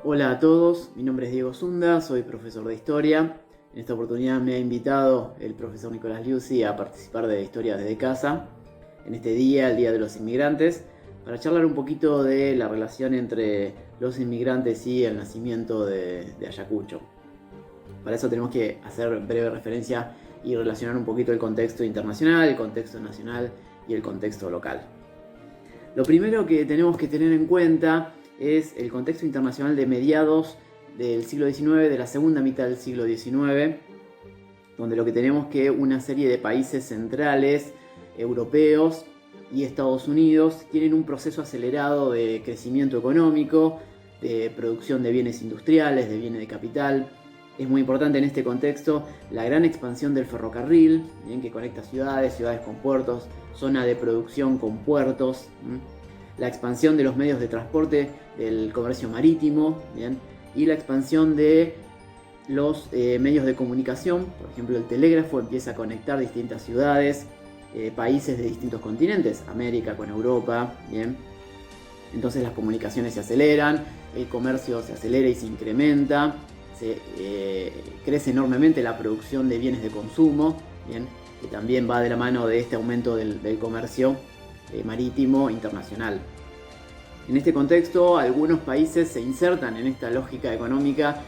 Hola a todos, mi nombre es Diego Zunda, soy profesor de Historia. En esta oportunidad me ha invitado el profesor Nicolás Liuzzi a participar de Historia desde casa, en este día, el Día de los Inmigrantes, para charlar un poquito de la relación entre los inmigrantes y el nacimiento de Ayacucho. Para eso tenemos que hacer breve referencia y relacionar un poquito el contexto internacional, el contexto nacional y el contexto local. Lo primero que tenemos que tener en cuenta es el contexto internacional de mediados del siglo XIX, de la segunda mitad del siglo XIX, donde lo que tenemos que una serie de países centrales, europeos y Estados Unidos, tienen un proceso acelerado de crecimiento económico, de producción de bienes industriales, de bienes de capital. Es muy importante en este contexto la gran expansión del ferrocarril, ¿bien? Que conecta ciudades con puertos, zona de producción con puertos, la expansión de los medios de transporte, del comercio marítimo, ¿bien? Y la expansión de los medios de comunicación. Por ejemplo, el telégrafo empieza a conectar distintas ciudades, países de distintos continentes, América con Europa, ¿bien? Entonces las comunicaciones se aceleran, el comercio se acelera y se incrementa, crece enormemente la producción de bienes de consumo, ¿bien? Que también va de la mano de este aumento del comercio marítimo internacional. En este contexto, algunos países se insertan en esta lógica económica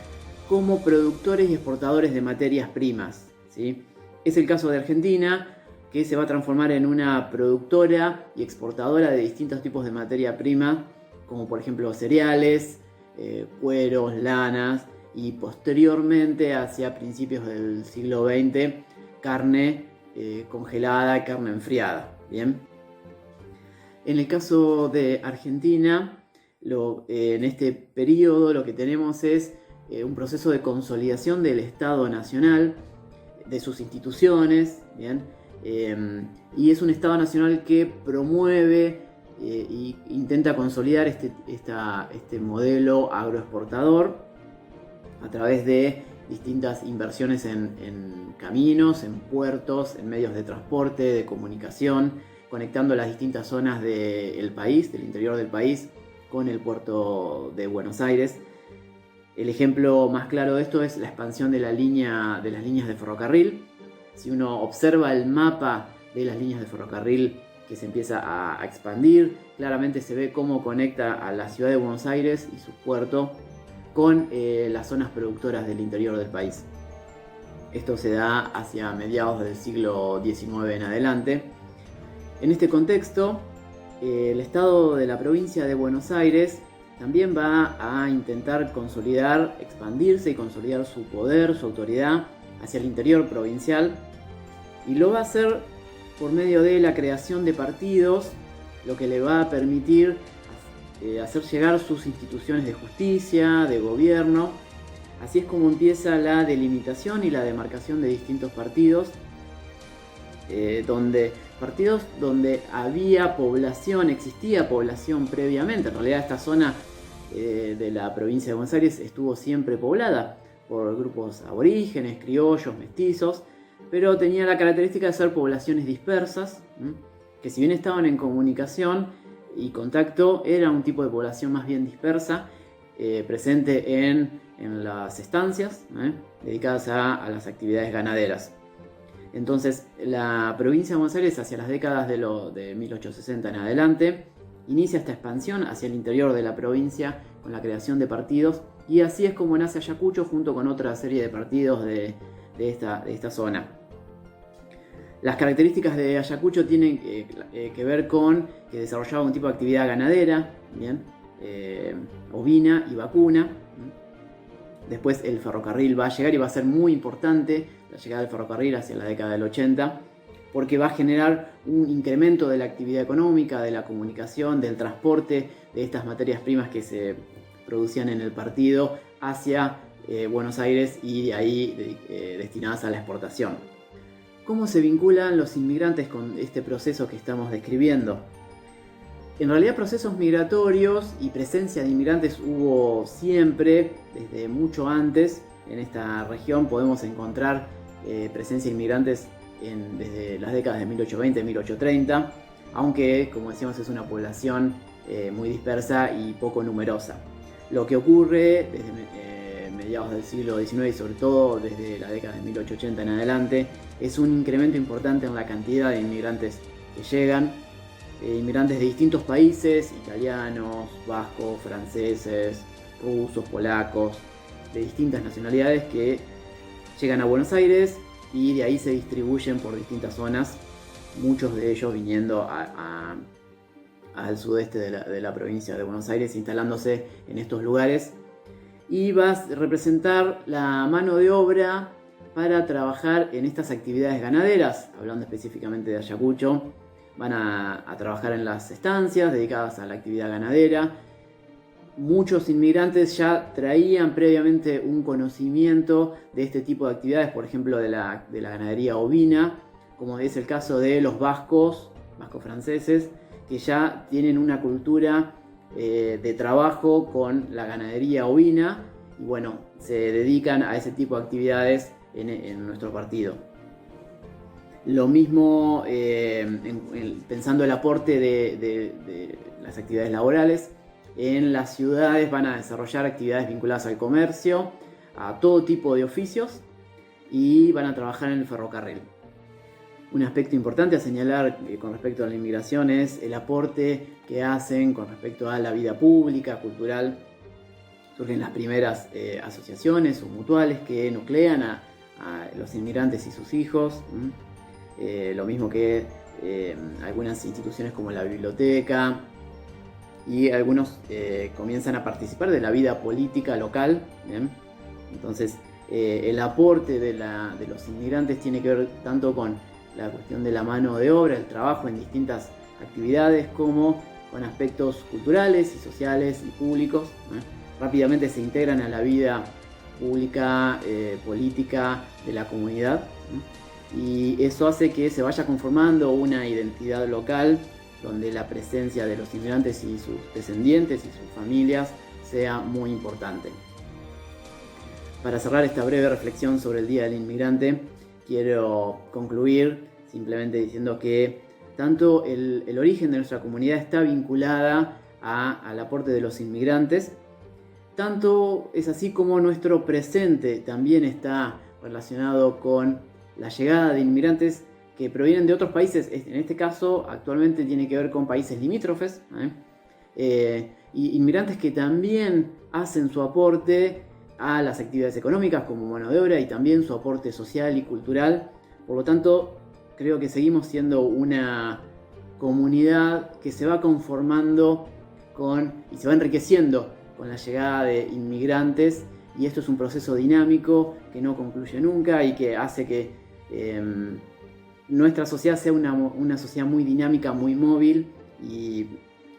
como productores y exportadores de materias primas, ¿sí? Es el caso de Argentina, que se va a transformar en una productora y exportadora de distintos tipos de materia prima, como por ejemplo cereales, cueros, lanas, y posteriormente, hacia principios del siglo XX, carne congelada, carne enfriada, ¿bien? En el caso de Argentina, en este periodo lo que tenemos es un proceso de consolidación del Estado Nacional, de sus instituciones, ¿bien? Y es un Estado Nacional que promueve e intenta consolidar este modelo agroexportador a través de distintas inversiones en caminos, en puertos, en medios de transporte, de comunicación, conectando las distintas zonas del país, del interior del país, con el puerto de Buenos Aires. El ejemplo más claro de esto es la expansión de las líneas de ferrocarril. Si uno observa el mapa de las líneas de ferrocarril que se empieza a expandir, claramente se ve cómo conecta a la ciudad de Buenos Aires y su puerto con las zonas productoras del interior del país. Esto se da hacia mediados del siglo XIX en adelante. En este contexto, el Estado de la provincia de Buenos Aires también va a intentar consolidar, expandirse y consolidar su poder, su autoridad hacia el interior provincial, y lo va a hacer por medio de la creación de partidos, lo que le va a permitir hacer llegar sus instituciones de justicia, de gobierno. Así es como empieza la delimitación y la demarcación de distintos partidos, donde había población, existía población previamente. En realidad esta zona de la provincia de Buenos Aires estuvo siempre poblada por grupos aborígenes, criollos, mestizos, pero tenía la característica de ser poblaciones dispersas, que si bien estaban en comunicación y contacto, era un tipo de población más bien dispersa, presente en las estancias, dedicadas a las actividades ganaderas. Entonces la provincia de Buenos Aires, hacia las décadas de 1860 en adelante, inicia esta expansión hacia el interior de la provincia con la creación de partidos, y así es como nace Ayacucho junto con otra serie de partidos de esta zona. Las características de Ayacucho tienen que ver con que desarrollaba un tipo de actividad ganadera, ¿bien? Ovina y vacuna. Después el ferrocarril va a llegar y va a ser muy importante la llegada del ferrocarril hacia la década del 80, porque va a generar un incremento de la actividad económica, de la comunicación, del transporte de estas materias primas que se producían en el partido hacia Buenos Aires, y de ahí destinadas a la exportación. ¿Cómo se vinculan los inmigrantes con este proceso que estamos describiendo? En realidad, procesos migratorios y presencia de inmigrantes hubo siempre, desde mucho antes. En esta región podemos encontrar presencia de inmigrantes desde las décadas de 1820 y 1830, aunque, como decíamos, es una población muy dispersa y poco numerosa. Lo que ocurre desde mediados del siglo XIX y sobre todo desde la década de 1880 en adelante es un incremento importante en la cantidad de inmigrantes que llegan, inmigrantes de distintos países, italianos, vascos, franceses, rusos, polacos, de distintas nacionalidades que llegan a Buenos Aires y de ahí se distribuyen por distintas zonas, muchos de ellos viniendo al sudeste de la provincia de Buenos Aires, instalándose en estos lugares, y va a representar la mano de obra para trabajar en estas actividades ganaderas. Hablando específicamente de Ayacucho, van a trabajar en las estancias dedicadas a la actividad ganadera. Muchos inmigrantes ya traían previamente un conocimiento de este tipo de actividades, por ejemplo de la ganadería ovina, como es el caso de los vascos franceses, que ya tienen una cultura de trabajo con la ganadería ovina y bueno, se dedican a ese tipo de actividades en nuestro partido. Lo mismo pensando el aporte de las actividades laborales. En las ciudades van a desarrollar actividades vinculadas al comercio, a todo tipo de oficios, y van a trabajar en el ferrocarril. Un aspecto importante a señalar con respecto a la inmigración es el aporte que hacen con respecto a la vida pública, cultural. Surgen las primeras asociaciones o mutuales que nuclean a los inmigrantes y sus hijos. Lo mismo que algunas instituciones como la biblioteca, y algunos comienzan a participar de la vida política local. ¿Bien? Entonces el aporte de los inmigrantes tiene que ver tanto con la cuestión de la mano de obra, el trabajo en distintas actividades, como con aspectos culturales y sociales y públicos. Rápidamente se integran a la vida pública, política de la comunidad, y eso hace que se vaya conformando una identidad local donde la presencia de los inmigrantes y sus descendientes y sus familias sea muy importante. Para cerrar esta breve reflexión sobre el Día del Inmigrante, quiero concluir simplemente diciendo que tanto el origen de nuestra comunidad está vinculada al aporte de los inmigrantes, tanto es así como nuestro presente también está relacionado con la llegada de inmigrantes que provienen de otros países. En este caso actualmente tiene que ver con países limítrofes, y inmigrantes que también hacen su aporte a las actividades económicas como mano de obra y también su aporte social y cultural. Por lo tanto, creo que seguimos siendo una comunidad que se va conformando y se va enriqueciendo con la llegada de inmigrantes, y esto es un proceso dinámico que no concluye nunca y que hace que nuestra sociedad sea una sociedad muy dinámica, muy móvil y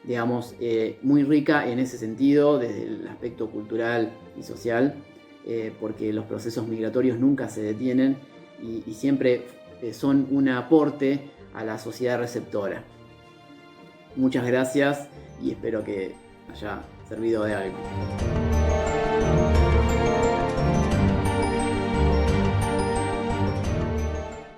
digamos muy rica en ese sentido desde el aspecto cultural y social, porque los procesos migratorios nunca se detienen y siempre son un aporte a la sociedad receptora. Muchas gracias y espero que haya servido de algo.